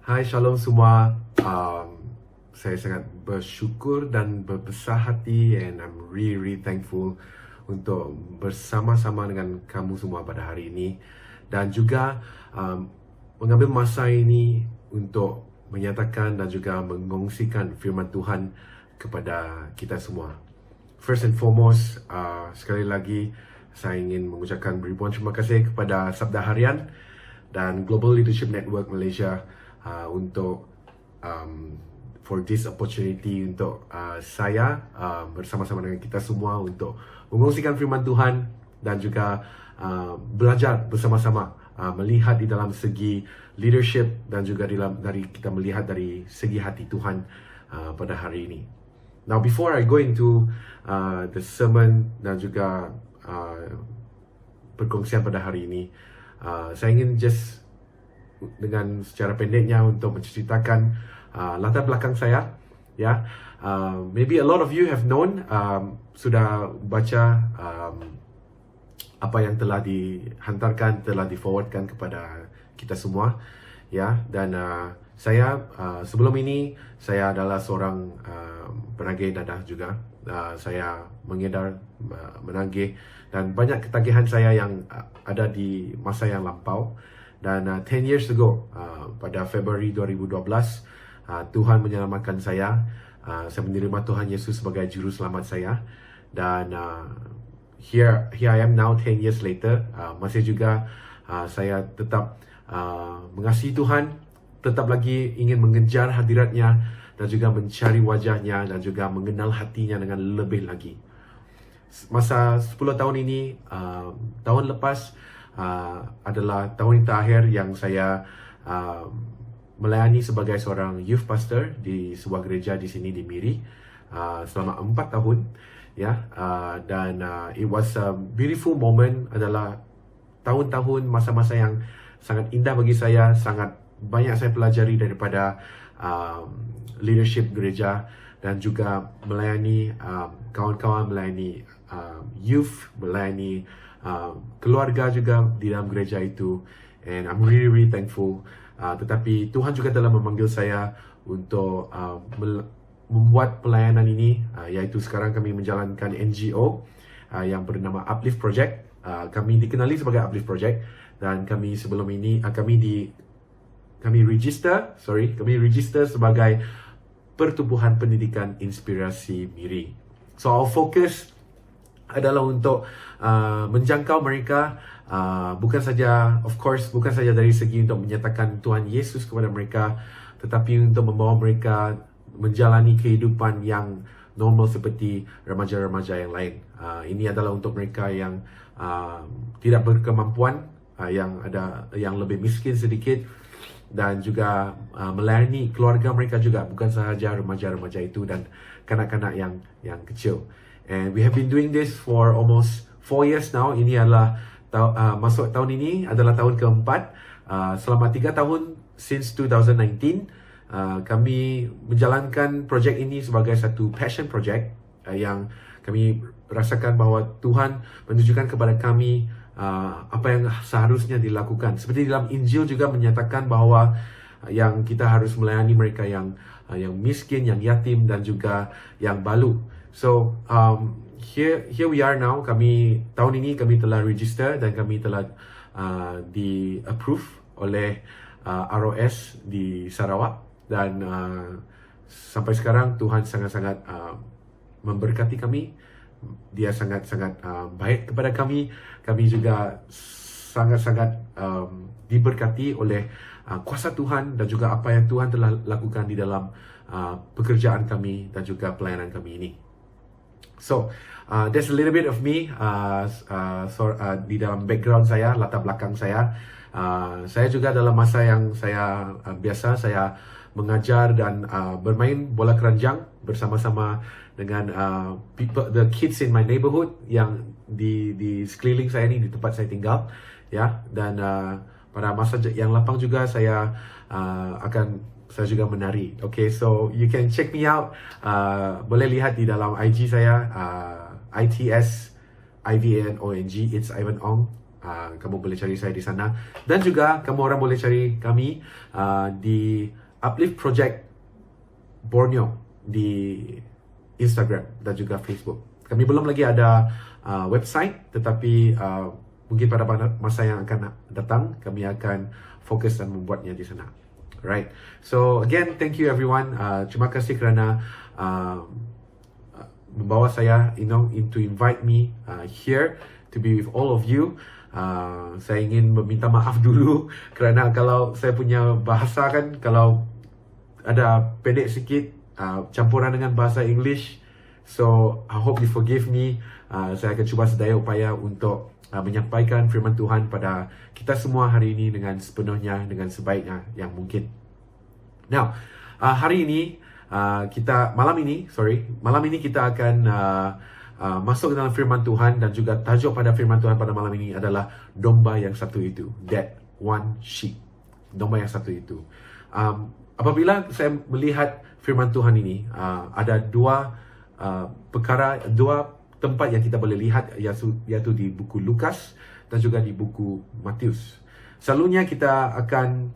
Hai, shalom semua. Saya sangat bersyukur dan berbesar hati, and I'm really thankful untuk bersama-sama dengan kamu semua pada hari ini, dan juga mengambil masa ini untuk menyatakan dan juga mengongsikan firman Tuhan kepada kita semua. First and foremost, sekali lagi saya ingin mengucapkan ribuan terima kasih kepada Sabda Harian dan Global Leadership Network Malaysia untuk for this opportunity untuk saya bersama-sama dengan kita semua untuk mengongsikan firman Tuhan dan juga belajar bersama-sama melihat di dalam segi leadership dan juga dari kita melihat dari segi hati Tuhan pada hari ini. Now, before I go into the sermon dan juga perkongsian pada hari ini, saya ingin just dengan secara pendeknya untuk menceritakan latar belakang saya, ya. Maybe a lot of you have known, sudah baca apa yang telah dihantarkan, telah di-forwardkan kepada kita semua, ya. Dan saya sebelum ini saya adalah seorang penagih dadah juga. Saya mengedar, menagih, dan banyak ketagihan saya yang ada di masa yang lampau. Dan 10 years ago, pada Februari 2012, Tuhan menyelamatkan saya. Saya menerima Tuhan Yesus sebagai juru selamat saya. Dan here I am now 10 years later. Masih juga saya tetap mengasihi Tuhan, tetap lagi ingin mengejar hadiratnya dan juga mencari wajahnya dan juga mengenal hatinya dengan lebih lagi. Masa 10 tahun ini, tahun lepas adalah tahun terakhir yang saya melayani sebagai seorang youth pastor di sebuah gereja di sini di Miri selama 4 tahun, ya. Dan it was a beautiful moment. Adalah tahun-tahun masa-masa yang sangat indah bagi saya. Sangat banyak saya pelajari daripada leadership gereja dan juga melayani kawan-kawan, melayani youth, melayani keluarga juga di dalam gereja itu. And I'm really thankful. Tetapi Tuhan juga telah memanggil saya untuk membuat pelayanan ini, yaitu sekarang kami menjalankan NGO yang bernama Uplift Project. Kami dikenali sebagai Uplift Project, dan kami sebelum ini kami register sebagai Pertubuhan Pendidikan Inspirasi Miri. So our focus adalah untuk menjangkau mereka, bukan saja dari segi untuk menyatakan Tuhan Yesus kepada mereka, tetapi untuk membawa mereka menjalani kehidupan yang normal seperti remaja-remaja yang lain. Ini adalah untuk mereka yang tidak berkemampuan, yang lebih miskin sedikit, dan juga melayani keluarga mereka juga, bukan sahaja remaja-remaja itu dan kanak-kanak yang kecil. And we have been doing this for almost 4 years now. Ini adalah masuk tahun ini adalah tahun keempat. Selama 3 tahun since 2019, kami menjalankan projek ini sebagai satu passion project yang kami rasakan bahawa Tuhan menunjukkan kepada kami apa yang seharusnya dilakukan. Seperti dalam Injil juga menyatakan bahawa yang kita harus melayani mereka yang miskin, yang yatim, dan juga yang balu. So here we are now. Tahun ini kami telah register dan kami telah di-approve oleh ROS di Sarawak. Dan sampai sekarang Tuhan sangat-sangat memberkati kami. Dia sangat-sangat baik kepada kami. Kami juga sangat-sangat diberkati oleh kuasa Tuhan dan juga apa yang Tuhan telah lakukan di dalam pekerjaan kami dan juga pelayanan kami ini. So, that's a little bit of me. Di dalam background saya, latar belakang saya. Saya juga dalam masa yang saya biasa saya mengajar dan bermain bola keranjang bersama-sama dengan the kids in my neighborhood yang di sekeliling saya ni, di tempat saya tinggal, ya. Dan pada masa yang lapang juga saya juga menari. Okay, so you can check me out. Boleh lihat di dalam IG saya, ITS IVANONG, it's Ivan Ong. Kamu boleh cari saya di sana. Dan juga kamu orang boleh cari kami di Uplift Project Borneo di Instagram dan juga Facebook. Kami belum lagi ada website, tetapi mungkin pada masa yang akan datang kami akan fokus dan membuatnya di sana. Right. So again, thank you everyone. Terima kasih kerana membawa saya, to invite me here to be with all of you. Saya ingin meminta maaf dulu kerana kalau saya punya bahasa kan, kalau ada pendek sikit, campuran dengan bahasa English. So I hope you forgive me. Saya akan cuba sedaya upaya untuk menyampaikan firman Tuhan pada kita semua hari ini dengan sepenuhnya, dengan sebaiknya yang mungkin. Now, hari ini malam ini kita akan masuk ke dalam firman Tuhan, dan juga tajuk pada firman Tuhan pada malam ini adalah domba yang satu itu, that one sheep. Domba yang satu itu. Apabila saya melihat firman Tuhan ini, ada dua tempat yang kita boleh lihat, iaitu di buku Lukas dan juga di buku Matius. Selalunya kita akan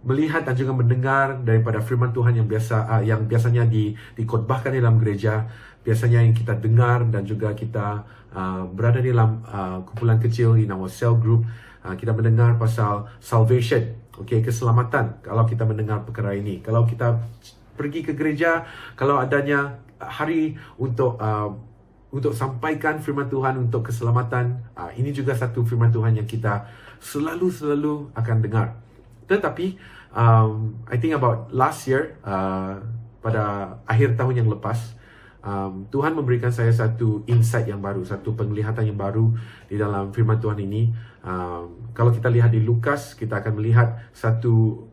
melihat dan juga mendengar daripada firman Tuhan yang biasanya dikhotbahkan dalam gereja, biasanya yang kita dengar dan juga kita berada di dalam kumpulan kecil in our cell group, kita mendengar pasal salvation, keselamatan. Kalau kita mendengar perkara ini, kalau kita pergi ke gereja, kalau adanya hari untuk sampaikan firman Tuhan untuk keselamatan, ini juga satu firman Tuhan yang kita selalu akan dengar. Tetapi I think about last year, pada akhir tahun yang lepas, Tuhan memberikan saya satu insight yang baru, satu penglihatan yang baru di dalam firman Tuhan ini. Kalau kita lihat di Lukas, kita akan melihat satu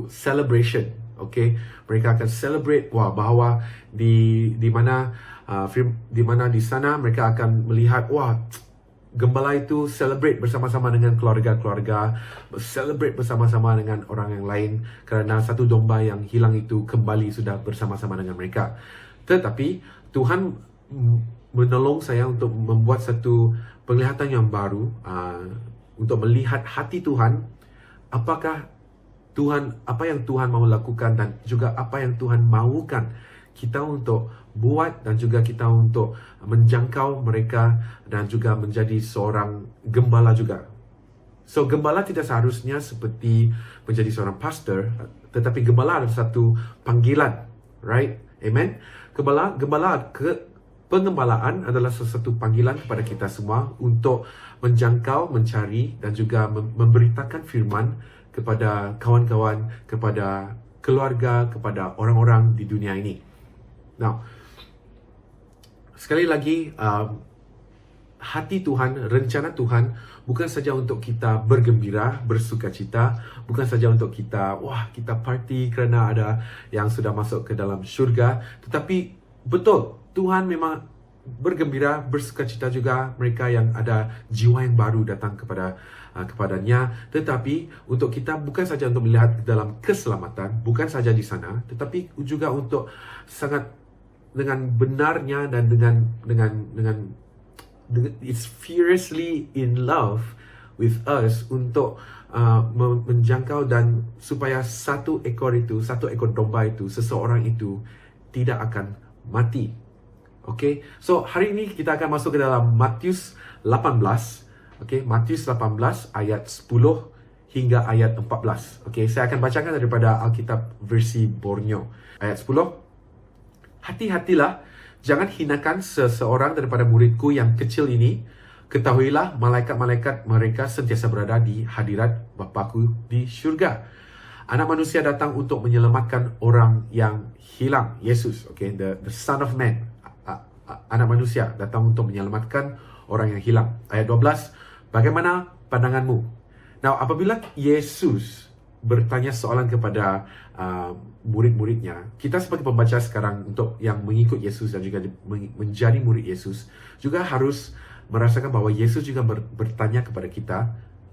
celebration. Mereka akan celebrate bahawa di mana di sana mereka akan melihat gembala itu celebrate bersama-sama dengan keluarga-keluarga, celebrate bersama-sama dengan orang yang lain kerana satu domba yang hilang itu kembali sudah bersama-sama dengan mereka. Tetapi Tuhan menolong saya untuk membuat satu penglihatan yang baru, untuk melihat hati Tuhan, apa yang Tuhan mahu lakukan dan juga apa yang Tuhan mahukan kita untuk buat, dan juga kita untuk menjangkau mereka dan juga menjadi seorang gembala juga. So gembala tidak seharusnya seperti menjadi seorang pastor, tetapi gembala adalah satu panggilan, right? Amen. Pengembalaan adalah sesuatu panggilan kepada kita semua untuk menjangkau, mencari dan juga memberitakan firman kepada kawan-kawan, kepada keluarga, kepada orang-orang di dunia ini. Now, sekali lagi, hati Tuhan, rencana Tuhan bukan saja untuk kita bergembira, bersukacita, bukan saja untuk kita party kerana ada yang sudah masuk ke dalam syurga, tetapi betul, Tuhan memang bergembira, bersukacita juga mereka yang ada jiwa yang baru datang kepadanya. Tetapi untuk kita bukan saja untuk melihat dalam keselamatan, bukan saja di sana, tetapi juga untuk sangat dengan benarnya dan dengan it's fiercely in love with us untuk menjangkau dan supaya satu ekor domba itu, seseorang itu tidak akan mati. So hari ini kita akan masuk ke dalam Matius 18. Matius 18 ayat 10 hingga ayat 14. Saya akan bacakan daripada Alkitab versi Borneo. Ayat 10. Hati-hatilah, jangan hinakan seseorang daripada muridku yang kecil ini. Ketahuilah, malaikat-malaikat mereka sentiasa berada di hadirat Bapa-Ku di syurga. Anak manusia datang untuk menyelamatkan orang yang hilang. Yesus, the Son of Man. Anak manusia datang untuk menyelamatkan orang yang hilang. Ayat 12, bagaimana pandanganmu? Now, apabila Yesus bertanya soalan kepada murid-muridnya, kita sebagai pembaca sekarang untuk yang mengikut Yesus dan juga menjadi murid Yesus, juga harus merasakan bahawa Yesus juga bertanya kepada kita,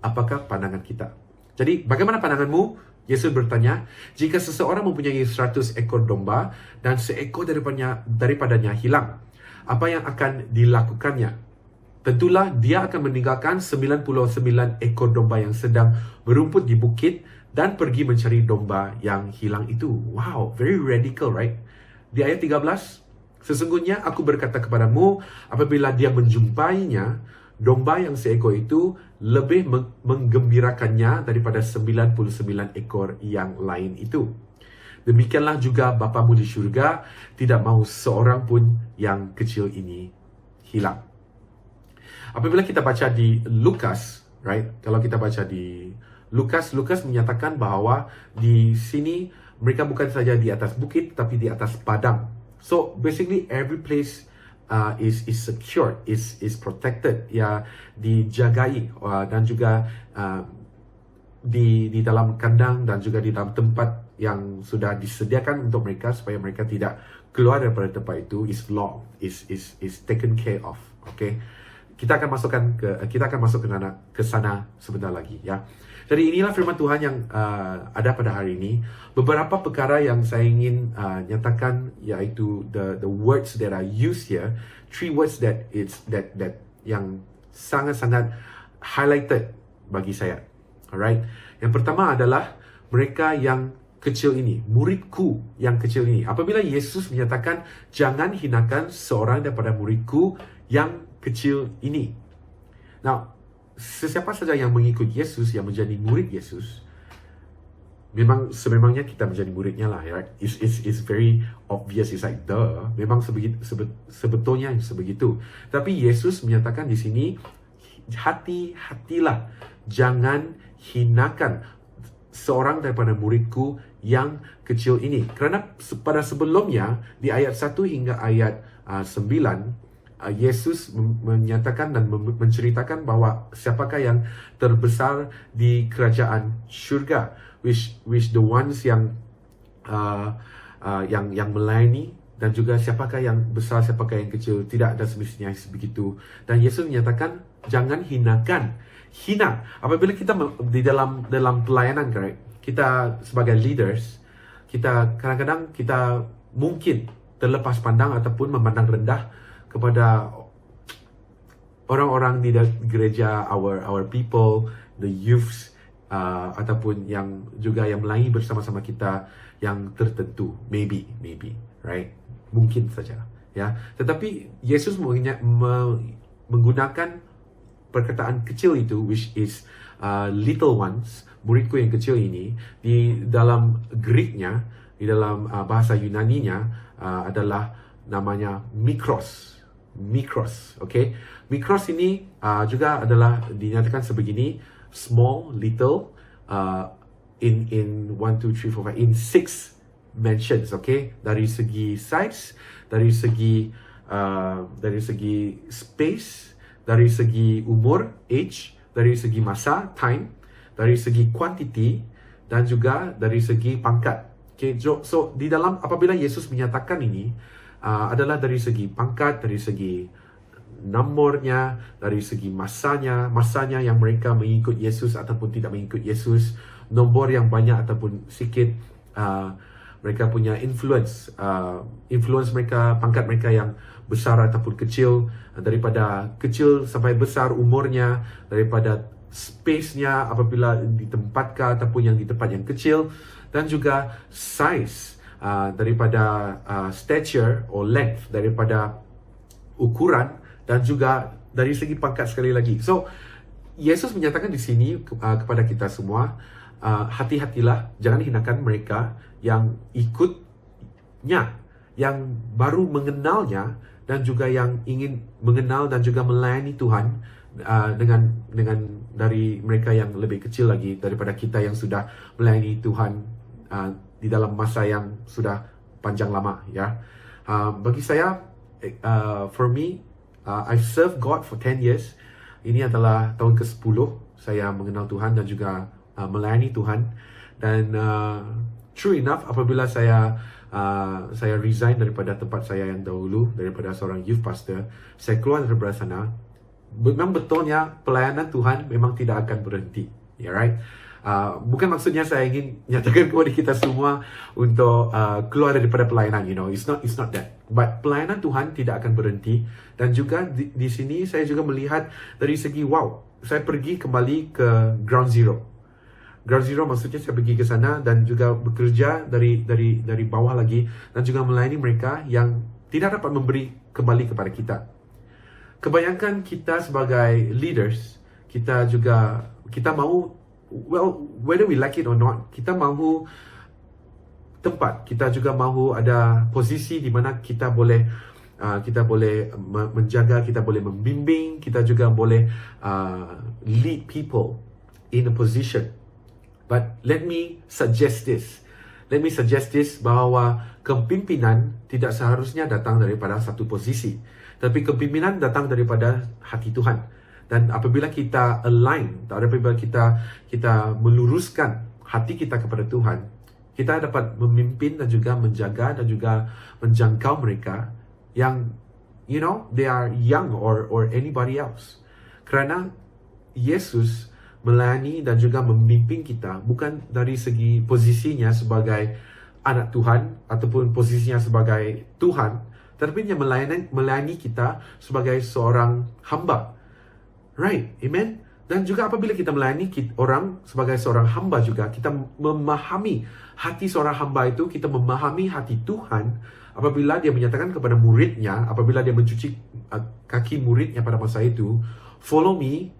apakah pandangan kita? Jadi, bagaimana pandanganmu? Yesus bertanya, jika seseorang mempunyai 100 ekor domba dan seekor daripadanya hilang, apa yang akan dilakukannya? tentulah dia akan meninggalkan 99 ekor domba yang sedang berumput di bukit dan pergi mencari domba yang hilang itu. Wow, very radical, right? Di ayat 13, sesungguhnya aku berkata kepadamu, apabila dia menjumpainya, domba yang seekor itu lebih menggembirakannya daripada 99 ekor yang lain itu. Demikianlah juga Bapamu di syurga tidak mahu seorang pun yang kecil ini hilang. Apabila kita baca di Lukas, right? Kalau kita baca di Lukas menyatakan bahawa di sini mereka bukan saja di atas bukit, tapi di atas padang. So basically every place is secured, is protected, ya, dijagai, dan juga di dalam kandang dan juga di dalam tempat yang sudah disediakan untuk mereka supaya mereka tidak keluar daripada tempat itu, is long, is taken care of. Okay, kita akan masuk ke sana sebentar lagi, ya. Jadi inilah firman Tuhan yang ada pada hari ini. Beberapa perkara yang saya ingin nyatakan, yaitu the words that I use here, 3 words that yang sangat-sangat highlighted bagi saya. Alright. Yang pertama adalah mereka yang kecil ini, muridku yang kecil ini. Apabila Yesus menyatakan jangan hinakan seorang daripada muridku yang kecil ini. Now, sesiapa saja yang mengikut Yesus, yang menjadi murid Yesus, memang sememangnya kita menjadi muridnya lah, right? It's very obvious, it's like duh. Memang sebetulnya sebegitu. Tapi Yesus menyatakan di sini, hati-hatilah, jangan hinakan seorang daripada muridku yang kecil ini. Kerana pada sebelumnya, di ayat 1 hingga ayat 9, Yesus menyatakan dan menceritakan bahawa siapakah yang terbesar di kerajaan syurga, which the ones yang melayani, dan juga siapakah yang besar, siapakah yang kecil, tidak ada semestinya begitu. Dan Yesus menyatakan jangan hinakan. Hina apabila kita di dalam pelayanan, correct? Kita sebagai leaders, kita kadang-kadang kita mungkin terlepas pandang ataupun memandang rendah kepada orang-orang di gereja, our people, the youths, ataupun yang juga yang melayani bersama-sama kita yang tertentu, maybe, right? Mungkin saja, ya. Tetapi Yesus menggunakan perkataan kecil itu, which is little ones, muridku yang kecil ini, di dalam Greeknya, di dalam bahasa Yunaninya adalah namanya mikros, okay? Mikros ini juga adalah dinyatakan sebegini, small, little, in 1, 2, 3, 4, 5, in 6 mentions, okay? Dari segi size, dari segi space, dari segi umur, age, dari segi masa, time, dari segi quantity, dan juga dari segi pangkat. Okay, so di dalam apabila Yesus menyatakan ini, adalah dari segi pangkat, dari segi nomornya, dari segi masanya yang mereka mengikut Yesus ataupun tidak mengikut Yesus, nombor yang banyak ataupun sikit, mereka punya influence mereka, pangkat mereka yang besar ataupun kecil, daripada kecil sampai besar umurnya, daripada space-nya apabila ditempatkan ataupun yang di tempat yang kecil, dan juga size, daripada stature or length, daripada ukuran, dan juga dari segi pangkat sekali lagi. So, Yesus menyatakan di sini kepada kita semua, hati-hatilah, jangan hinakan mereka yang ikutnya, yang baru mengenalnya, dan juga yang ingin mengenal dan juga melayani Tuhan dengan dari mereka yang lebih kecil lagi daripada kita yang sudah melayani Tuhan di dalam masa yang sudah panjang lama, ya. Bagi saya, for me, I've served God for 10 years. Ini adalah tahun ke-10 saya mengenal Tuhan dan juga melayani Tuhan. Dan true enough, apabila saya resign daripada tempat saya yang dahulu, daripada seorang youth pastor, saya keluar daripada sana. Memang betulnya pelayanan Tuhan memang tidak akan berhenti, ya, right? Bukan maksudnya saya ingin nyatakan kepada kita semua untuk keluar daripada pelayanan, it's not that. But pelayanan Tuhan tidak akan berhenti. Dan juga di sini saya juga melihat dari segi saya pergi kembali ke ground zero. Ground zero maksudnya saya pergi ke sana dan juga bekerja dari bawah lagi, dan juga melayani mereka yang tidak dapat memberi kembali kepada kita. Kebanyakan kita sebagai leaders, kita mahu, whether we like it or not, kita mahu tempat, kita juga mahu ada posisi di mana kita boleh menjaga, kita boleh membimbing, kita juga boleh lead people in a position. But let me suggest this bahawa kepimpinan tidak seharusnya datang daripada satu posisi, tapi kepimpinan datang daripada hati Tuhan. Dan apabila kita align, apabila kita meluruskan hati kita kepada Tuhan, kita dapat memimpin dan juga menjaga dan juga menjangkau mereka yang they are young or anybody else. Kerana Yesus melayani dan juga memimpin kita bukan dari segi posisinya sebagai anak Tuhan ataupun posisinya sebagai Tuhan, tetapi dia melayani kita sebagai seorang hamba. Right, amen? Dan juga apabila kita melayani orang sebagai seorang hamba juga, kita memahami hati seorang hamba itu, kita memahami hati Tuhan apabila dia menyatakan kepada muridnya, apabila dia mencuci kaki muridnya pada masa itu, follow me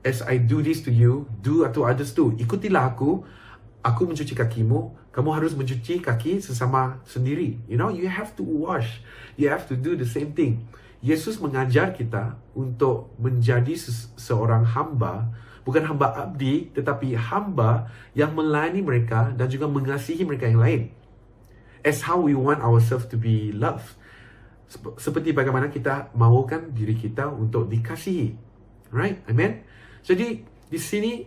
as I do this to you, do to others too. Ikutilah aku mencuci kakimu, kamu harus mencuci kaki sesama sendiri. You have to wash, you have to do the same thing. Yesus mengajar kita untuk menjadi seorang hamba, bukan hamba abdi, tetapi hamba yang melayani mereka dan juga mengasihi mereka yang lain. As how we want ourselves to be loved. Seperti bagaimana kita mahukan diri kita untuk dikasihi. Right? Amen? Jadi, di sini,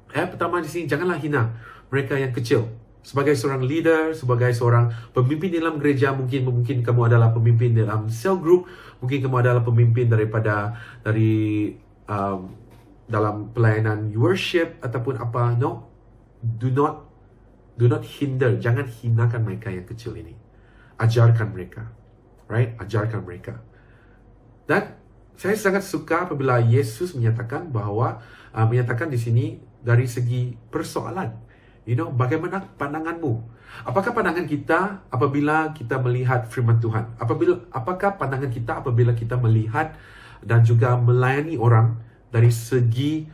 pertama di sini, janganlah hina mereka yang kecil. Sebagai seorang leader, sebagai seorang pemimpin dalam gereja, mungkin kamu adalah pemimpin dalam cell group, mungkin kamu adalah pemimpin dari dalam pelayanan worship ataupun apa. No, do not hinder, jangan hinakan mereka yang kecil ini. Ajarkan mereka, right? Ajarkan mereka. Dan saya sangat suka apabila Yesus menyatakan menyatakan di sini dari segi persoalan. Bagaimana pandanganmu? Apakah pandangan kita apabila kita melihat firman Tuhan? Apakah pandangan kita apabila kita melihat dan juga melayani orang dari segi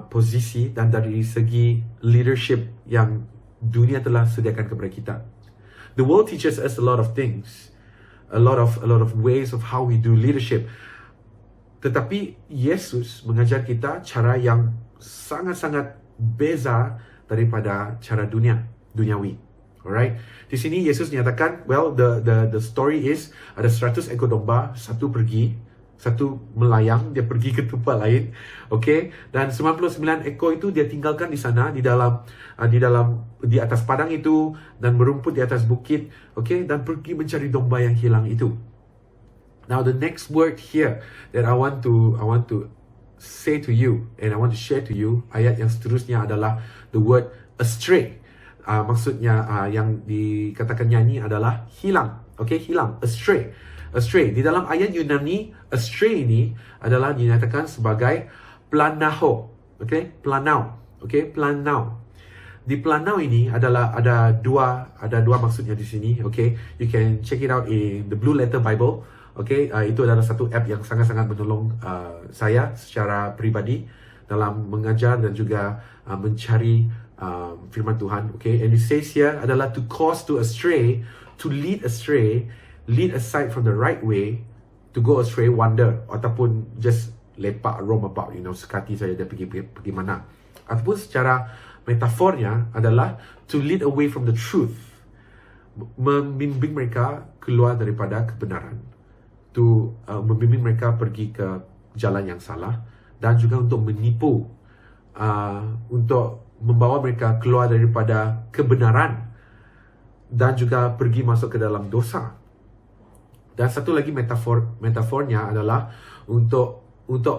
posisi dan dari segi leadership yang dunia telah sediakan kepada kita? The world teaches us a lot of things, a lot of ways of how we do leadership. Tetapi Yesus mengajar kita cara yang sangat-sangat beza daripada cara duniawi. Alright. Di sini Yesus menyatakan, the story is ada 100 ekor domba, satu pergi, satu melayang, dia pergi ke tempat lain. Okay? Dan 99 ekor itu dia tinggalkan di sana, di atas padang itu, dan merumput di atas bukit. Okay? Dan pergi mencari domba yang hilang itu. Now the next word here that I want to say to you and I want to share to you, ayat yang seterusnya adalah the word astray. Maksudnya yang dikatakannya ini adalah hilang. Okay, hilang, astray. Di dalam ayat Yunani, astray ini adalah dinyatakan sebagai planao. Okay, planao. Di planao ini ada dua maksudnya di sini. Okay, you can check it out in the Blue Letter Bible. Okay, itu adalah satu app yang sangat-sangat menolong saya secara pribadi dalam mengajar dan juga mencari firman Tuhan. Okay, and it says here adalah to cause to astray, to lead astray, lead aside from the right way, to go astray, wander, ataupun just lepak, roam about, sekati saja dia pergi mana. Ataupun secara metafornya adalah to lead away from the truth, membimbing mereka keluar daripada kebenaran, to membimbing mereka pergi ke jalan yang salah, dan juga untuk menipu, untuk membawa mereka keluar daripada kebenaran dan juga pergi masuk ke dalam dosa. Dan satu lagi metafornya adalah untuk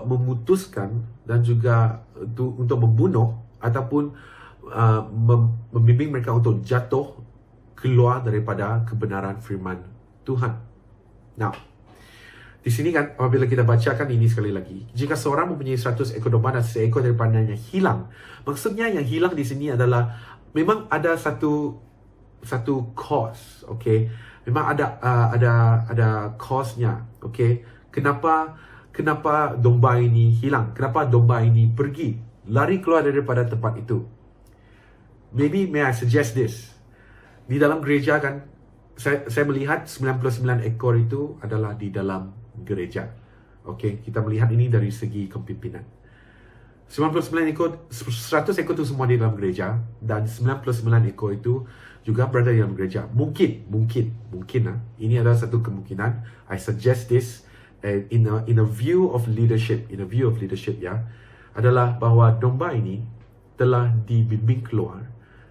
memutuskan dan juga untuk membunuh ataupun membimbing mereka untuk jatuh keluar daripada kebenaran firman Tuhan. Now, di sini kan apabila kita bacakan ini sekali lagi, jika seorang mempunyai 100 ekor domba dan seekor daripadanya hilang, maksudnya yang hilang di sini adalah memang ada satu cause, okay? Memang ada cause-nya, okay? Kenapa domba ini hilang? Kenapa domba ini pergi, lari keluar daripada tempat itu? Maybe may I suggest this? Di dalam gereja kan, saya melihat 99 ekor itu adalah di dalam gereja. Okay, kita melihat ini dari segi kepimpinan. 99 ekor, 100 ekor itu semua di dalam gereja, dan 99 ekor itu juga berada di dalam gereja. Mungkin ini adalah satu kemungkinan. I suggest this in a view of leadership, ya, adalah bahwa domba ini telah dibimbing keluar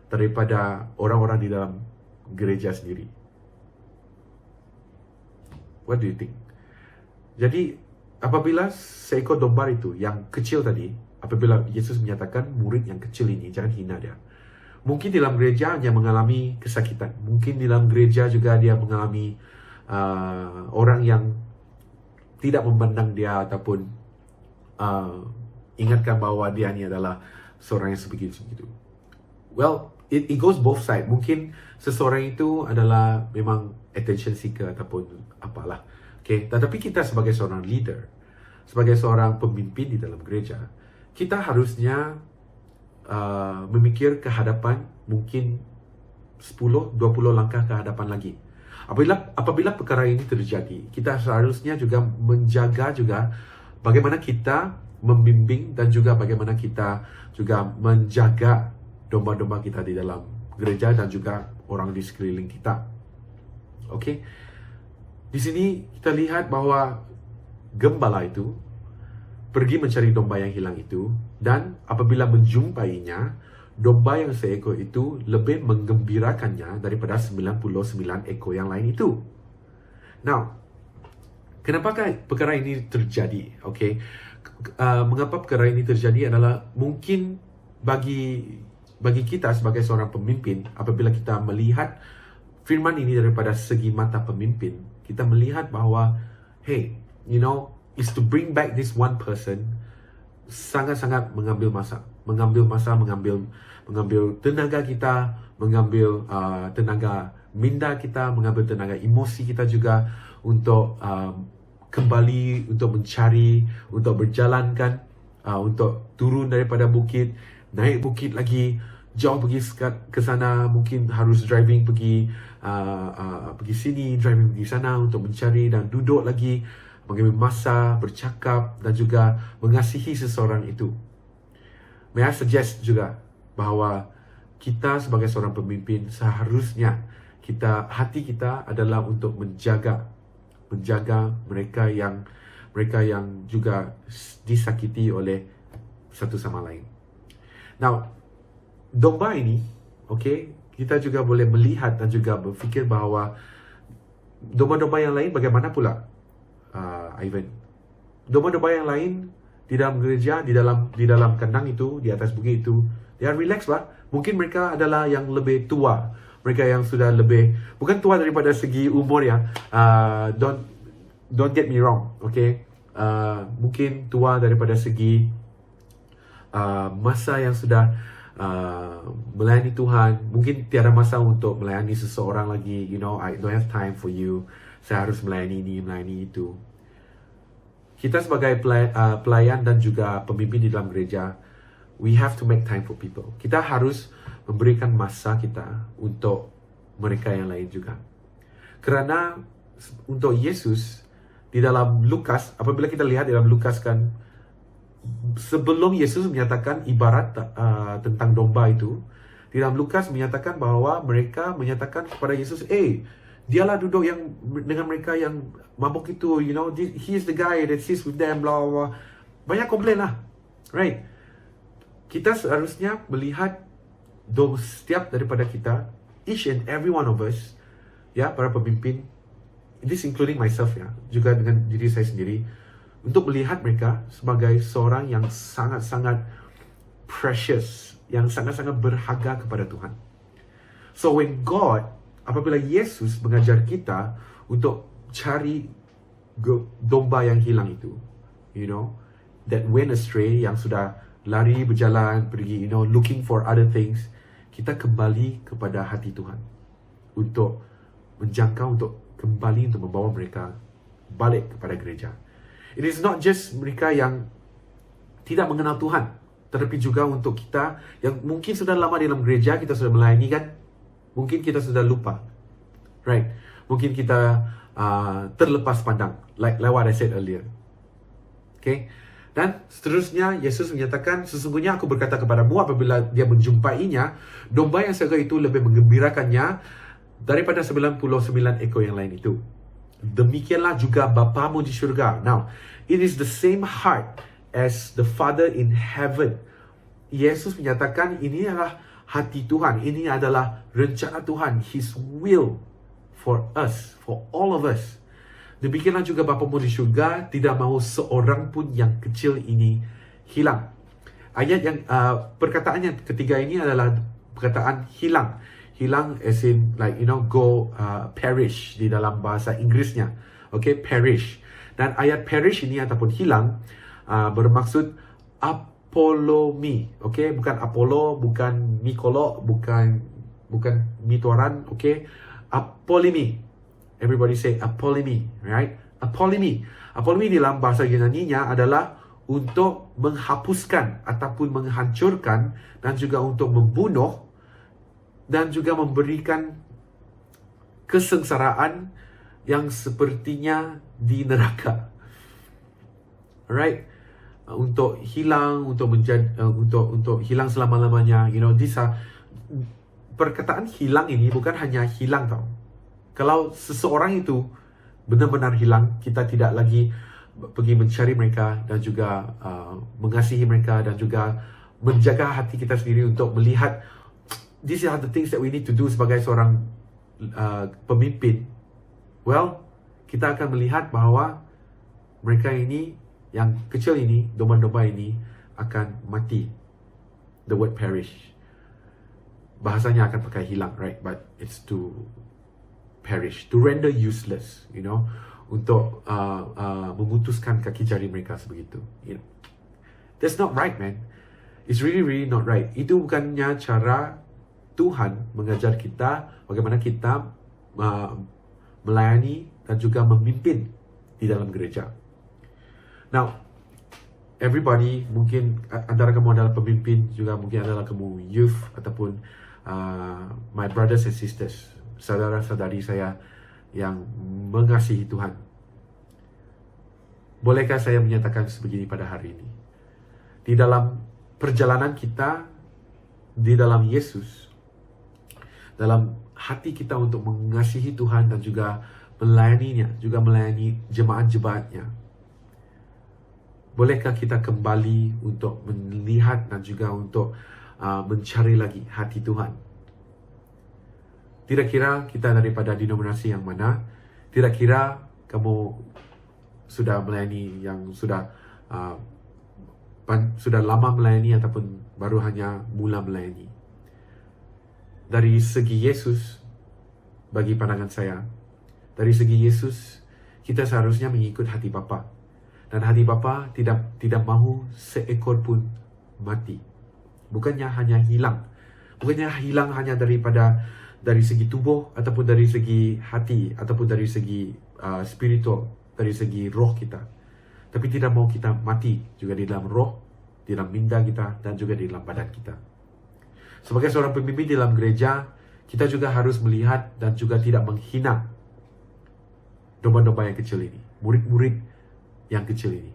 daripada orang-orang di dalam gereja sendiri. What do you think? Jadi, apabila seekor domba itu yang kecil tadi, apabila Yesus menyatakan murid yang kecil ini, jangan hina dia. Mungkin di dalam gereja dia mengalami kesakitan. Mungkin di dalam gereja juga dia mengalami orang yang tidak memandang dia ataupun ingatkan bahwa dia ini adalah seorang yang sebegitu. Well, it goes both side. Mungkin seseorang itu adalah memang attention seeker ataupun apalah. Okay? Tetapi kita sebagai seorang leader, sebagai seorang pemimpin di dalam gereja, kita harusnya memikir ke hadapan, mungkin 10-20 langkah ke hadapan lagi. Apabila perkara ini terjadi, kita seharusnya juga menjaga juga bagaimana kita membimbing dan juga bagaimana kita juga menjaga domba-domba kita di dalam gereja dan juga orang di sekeliling kita. Okay? Di sini kita lihat bahwa gembala itu pergi mencari domba yang hilang itu, dan apabila menjumpainya, domba yang seekor itu lebih menggembirakannya daripada 99 ekor yang lain itu. Now, kenapa perkara ini terjadi? Okay? Mengapa perkara ini terjadi adalah mungkin bagi kita sebagai seorang pemimpin, apabila kita melihat firman ini daripada segi mata pemimpin, kita melihat bahwa, hey, is to bring back this one person sangat-sangat mengambil tenaga kita, mengambil tenaga minda kita, mengambil tenaga emosi kita juga untuk kembali, untuk mencari, untuk berjalankan, untuk turun daripada bukit, naik bukit lagi, jauh pergi ke sana, mungkin harus driving pergi sini, driving pergi sana untuk mencari dan duduk lagi, mengambil masa, bercakap dan juga mengasihi seseorang itu. May I suggest juga bahawa kita sebagai seorang pemimpin seharusnya hati kita adalah untuk menjaga mereka yang juga disakiti oleh satu sama lain. Now, domba ini, okay, kita juga boleh melihat dan juga berfikir bahawa domba-domba yang lain bagaimana pula, Ivan? Domba-domba yang lain di dalam gereja, di dalam kandang itu, di atas bukit itu, dia relax lah. Mungkin mereka adalah yang lebih tua, mereka yang sudah lebih, bukan tua daripada segi umur ya, don't get me wrong, okay? Mungkin tua daripada segi masa yang sudah melayani Tuhan. Mungkin tiada masa untuk melayani seseorang lagi. I don't have time for you. Saya harus melayani ini, melayani itu. Kita sebagai pelayan dan juga pemimpin di dalam gereja, we have to make time for people. Kita harus memberikan masa kita untuk mereka yang lain juga. Kerana untuk Yesus, di dalam Lukas, apabila kita lihat di dalam Lukas kan, sebelum Yesus menyatakan ibarat tentang domba itu, di dalam Lukas menyatakan bahawa mereka menyatakan kepada Yesus, dialah duduk yang dengan mereka yang mabuk itu, he is the guy that sits with them, blah blah blah. Banyak komplain lah, right? Kita seharusnya melihat setiap daripada kita, each and every one of us, ya, para pemimpin, this including myself ya, juga dengan diri saya sendiri, untuk melihat mereka sebagai seorang yang sangat-sangat precious, yang sangat-sangat berharga kepada Tuhan. So when God, apabila Yesus mengajar kita untuk cari domba yang hilang itu, that went astray, yang sudah lari berjalan, pergi, looking for other things, kita kembali kepada hati Tuhan untuk menjangkau, untuk kembali, untuk membawa mereka balik kepada gereja. It is not just mereka yang tidak mengenal Tuhan, tetapi juga untuk kita yang mungkin sudah lama dalam gereja, kita sudah melayani kan, mungkin kita sudah lupa, right? Mungkin kita terlepas pandang, like what I said earlier. Okay? Dan seterusnya, Yesus menyatakan, sesungguhnya aku berkata kepadamu, apabila dia menjumpainya, domba yang seekor itu lebih menggembirakannya daripada 99 ekor yang lain itu. Demikianlah juga Bapamu di syurga. Now, it is the same heart as the Father in heaven. Yesus menyatakan ini adalah hati Tuhan, ini adalah rencana Tuhan, His will for us, for all of us. Demikianlah juga Bapamu di syurga tidak mahu seorang pun yang kecil ini hilang. Ayat yang perkataan yang ketiga ini adalah perkataan hilang. Hilang as in like go perish di dalam bahasa Inggrisnya. Okay, perish. Dan ayat perish ini ataupun hilang bermaksud apolomi. Okay, bukan Apollo, bukan Mikolo, bukan mituaran. Okay, apolimi. Everybody say apolimi, right? Apolimi. Apolimi dalam bahasa Yunani-nya adalah untuk menghapuskan ataupun menghancurkan, dan juga untuk membunuh, dan juga memberikan kesengsaraan yang sepertinya di neraka. Alright? Untuk hilang, untuk hilang selama-lamanya. Perkataan hilang ini bukan hanya hilang tau. Kalau seseorang itu benar-benar hilang, kita tidak lagi pergi mencari mereka dan juga mengasihi mereka dan juga menjaga hati kita sendiri untuk melihat these are the things that we need to do sebagai seorang pemimpin. Well, kita akan melihat bahwa mereka ini, yang kecil ini, domba-domba ini akan mati. The word perish. Bahasanya akan pakai hilang, right? But it's to perish, to render useless, untuk memutuskan kaki jari mereka sebegitu. That's not right, man. It's really, really not right. Itu bukannya cara Tuhan mengajar kita bagaimana kita melayani dan juga memimpin di dalam gereja. Now, everybody, mungkin antara kamu adalah pemimpin, juga mungkin adalah kamu youth ataupun my brothers and sisters, saudara-saudari saya yang mengasihi Tuhan. Bolehkah saya menyatakan sebegini pada hari ini? Di dalam perjalanan kita, di dalam Yesus, dalam hati kita untuk mengasihi Tuhan dan juga melayaninya, juga melayani jemaat-jemaatnya, bolehkah kita kembali untuk melihat dan juga untuk mencari lagi hati Tuhan? Tidak kira kita daripada denominasi yang mana, tidak kira kamu sudah melayani, yang sudah lama melayani ataupun baru hanya mula melayani. Dari segi Yesus, bagi pandangan saya, dari segi Yesus, kita seharusnya mengikut hati Bapa. Dan hati Bapa tidak mahu seekor pun mati. Bukannya hanya hilang. Bukannya hilang hanya dari segi tubuh, ataupun dari segi hati, ataupun dari segi spiritual, dari segi roh kita. Tapi tidak mau kita mati juga di dalam roh, di dalam minda kita, dan juga di dalam badan kita. Sebagai seorang pemimpin di dalam gereja, kita juga harus melihat dan juga tidak menghina domba-domba yang kecil ini, murid-murid yang kecil ini.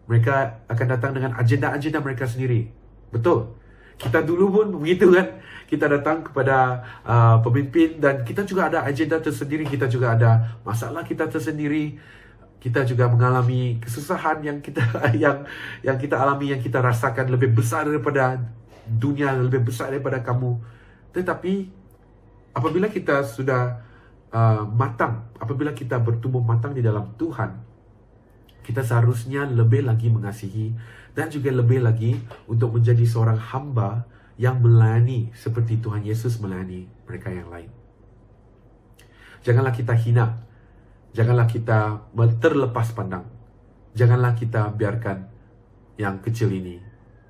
Mereka akan datang dengan agenda-agenda mereka sendiri. Betul. Kita dulu pun begitu kan. Kita datang kepada pemimpin dan kita juga ada agenda tersendiri. Kita juga ada masalah kita tersendiri. Kita juga mengalami kesusahan yang kita yang kita alami, yang kita rasakan lebih besar daripada dunia, lebih besar daripada kamu. Tetapi apabila kita sudah matang, apabila kita bertumbuh matang di dalam Tuhan, Kita seharusnya lebih lagi mengasihi dan juga lebih lagi untuk menjadi seorang hamba yang melayani seperti Tuhan Yesus melayani mereka yang lain. Janganlah kita hina. Janganlah kita terlepas pandang. Janganlah kita biarkan yang kecil ini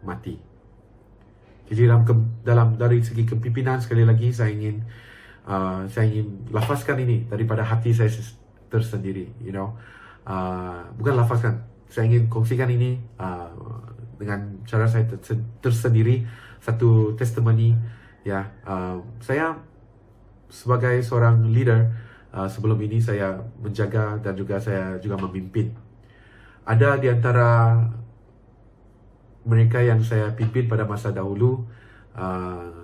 mati. Jadi dari segi kepimpinan, sekali lagi saya ingin lafazkan ini daripada hati saya tersendiri, bukan lafazkan, saya ingin kongsikan ini dengan cara saya tersendiri, satu testimoni, saya sebagai seorang leader, sebelum ini saya menjaga dan juga saya juga memimpin. Ada di antara mereka yang saya pimpin pada masa dahulu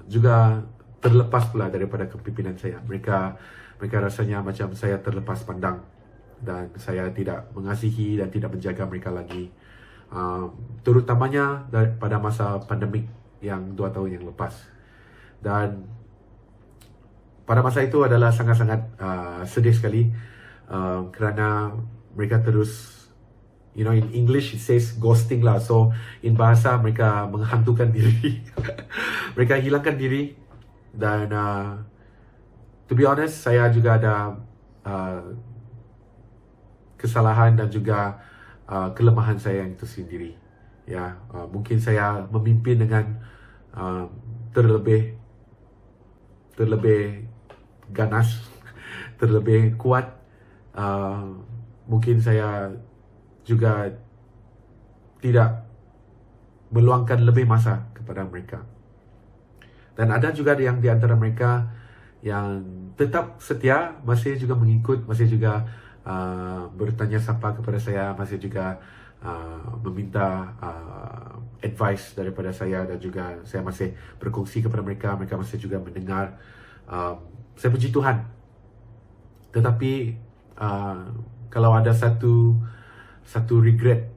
juga terlepas pula daripada kepimpinan saya. Mereka rasanya macam saya terlepas pandang dan saya tidak mengasihi dan tidak menjaga mereka lagi. Terutamanya pada masa pandemik yang 2 tahun yang lepas. Dan pada masa itu adalah sangat-sangat sedih sekali kerana mereka terus, in English it says ghosting lah. So in bahasa mereka menghantukan diri. Mereka hilangkan diri. Dan to be honest, saya juga ada kesalahan dan juga kelemahan saya yang itu sendiri. Mungkin saya memimpin dengan terlebih ganas, terlebih kuat. Mungkin saya juga tidak meluangkan lebih masa kepada mereka. Dan ada juga yang di antara mereka yang tetap setia, masih juga mengikut, masih juga bertanya sapa kepada saya, masih juga meminta advice daripada saya, dan juga saya masih berkongsi kepada mereka, mereka masih juga mendengar. Saya puji Tuhan. Tetapi kalau ada satu regret,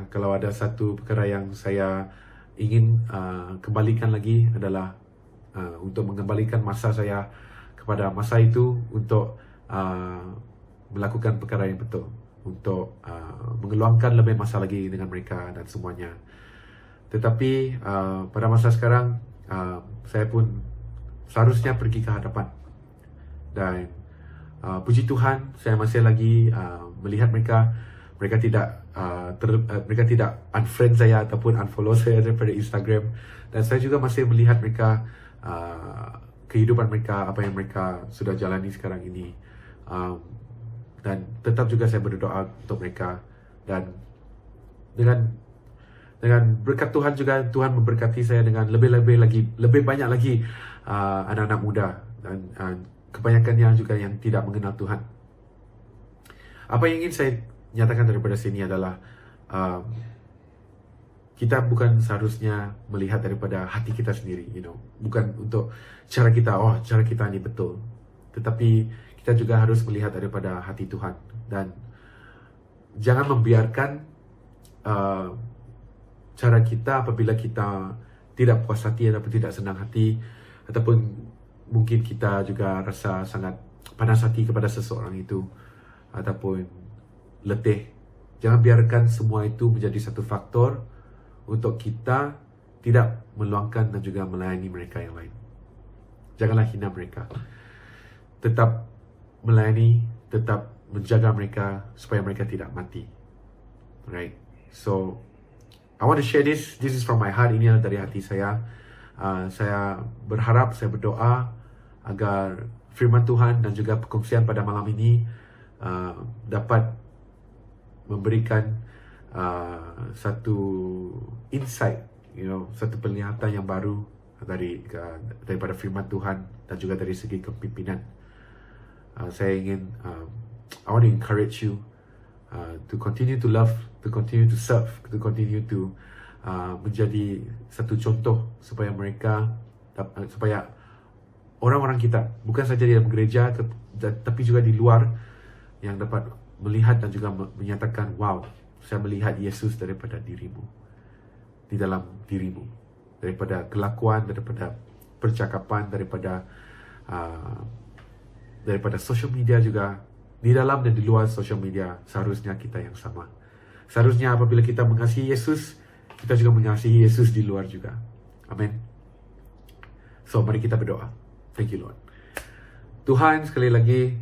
kalau ada satu perkara yang saya ingin kembalikan lagi adalah untuk mengembalikan masa saya kepada masa itu untuk melakukan perkara yang betul, untuk mengeluangkan lebih masa lagi dengan mereka dan semuanya. Tetapi pada masa sekarang saya pun seharusnya pergi ke hadapan, dan puji Tuhan saya masih lagi melihat mereka tidak mereka tidak unfriend saya ataupun unfollow saya daripada Instagram, dan saya juga masih melihat mereka, kehidupan mereka, apa yang mereka sudah jalani sekarang ini, dan tetap juga saya berdoa untuk mereka. Dan dengan berkat Tuhan juga, Tuhan memberkati saya dengan lebih banyak lagi anak-anak muda, dan kebanyakannya juga yang tidak mengenal Tuhan. Apa yang ingin saya nyatakan daripada sini adalah kita bukan seharusnya melihat daripada hati kita sendiri, bukan untuk cara kita ini betul, tetapi kita juga harus melihat daripada hati Tuhan. Dan jangan membiarkan cara kita apabila kita tidak puas hati ataupun tidak senang hati, ataupun mungkin kita juga rasa sangat panas hati kepada seseorang itu, ataupun letih. Jangan biarkan semua itu menjadi satu faktor untuk kita tidak meluangkan dan juga melayani mereka yang lain. Janganlah hina mereka. Tetap melayani, tetap menjaga mereka supaya mereka tidak mati. Right? So, I want to share this. This is from my heart. Ini adalah dari hati saya. Saya berharap, saya berdoa agar firman Tuhan dan juga perkongsian pada malam ini dapat memberikan satu insight, satu penglihatan yang baru daripada firman Tuhan dan juga dari segi kepimpinan. Saya ingin, I want to encourage you to continue to love, to continue to serve, to continue to menjadi satu contoh supaya supaya orang-orang kita, bukan saja di dalam gereja tapi juga di luar, yang dapat melihat dan juga menyatakan, wow, saya melihat Yesus daripada dirimu, di dalam dirimu, daripada kelakuan, daripada percakapan, daripada social media juga, di dalam dan di luar social media. Seharusnya kita yang sama. Seharusnya apabila kita mengasihi Yesus, kita juga mengasihi Yesus di luar juga. Amin. So, mari kita berdoa. Thank you, Lord. Tuhan, sekali lagi,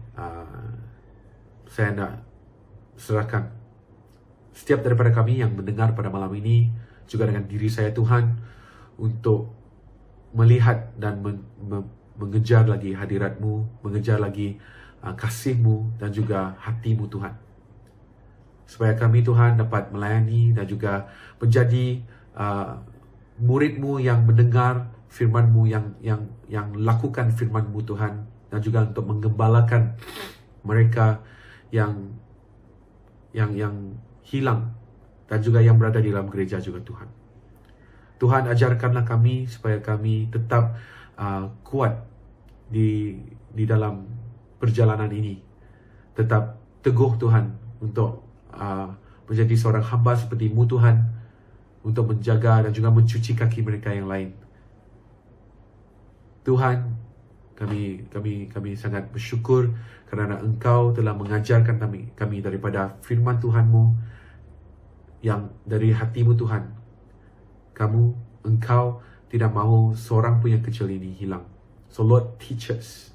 saya nak serahkan setiap daripada kami yang mendengar pada malam ini, juga dengan diri saya, Tuhan, untuk melihat dan mengejar lagi hadirat-Mu, mengejar lagi kasih-Mu dan juga hati-Mu, Tuhan. Supaya kami, Tuhan, dapat melayani dan juga menjadi murid-Mu yang mendengar firman-Mu, yang lakukan firman-Mu, Tuhan, dan juga untuk menggembalakan mereka yang hilang dan juga yang berada di dalam gereja juga, Tuhan. Tuhan, ajarkanlah kami supaya kami tetap kuat di dalam perjalanan ini. Tetap teguh, Tuhan, untuk menjadi seorang hamba seperti-Mu, Tuhan, untuk menjaga dan juga mencuci kaki mereka yang lain. Tuhan, kami sangat bersyukur kerana Engkau telah mengajarkan kami daripada firman Tuhan-Mu yang dari hati-Mu, Tuhan. Engkau tidak mahu seorang pun yang kecil ini hilang. So Lord, teach us.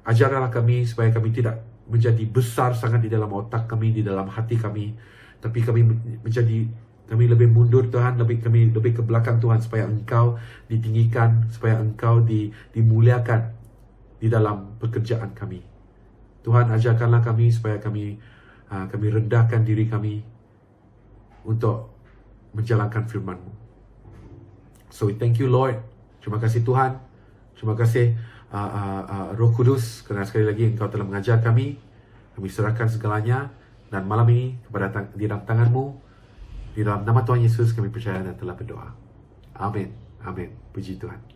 Ajarlah kami supaya kami tidak menjadi besar sangat di dalam otak kami, di dalam hati kami, tapi kami lebih mundur, Tuhan, kami lebih ke belakang, Tuhan, supaya Engkau ditinggikan, supaya Engkau dimuliakan di dalam pekerjaan kami. Tuhan, ajarkanlah kami supaya kami rendahkan diri kami untuk menjalankan firman-Mu. So we thank you, Lord. Terima kasih, Tuhan. Terima kasih Roh Kudus, kerana sekali lagi Engkau telah mengajar kami. Kami serahkan segalanya, dan malam ini di dalam tangan-Mu. Di dalam nama Tuhan Yesus kami percaya dan telah berdoa. Amin. Amin. Puji Tuhan.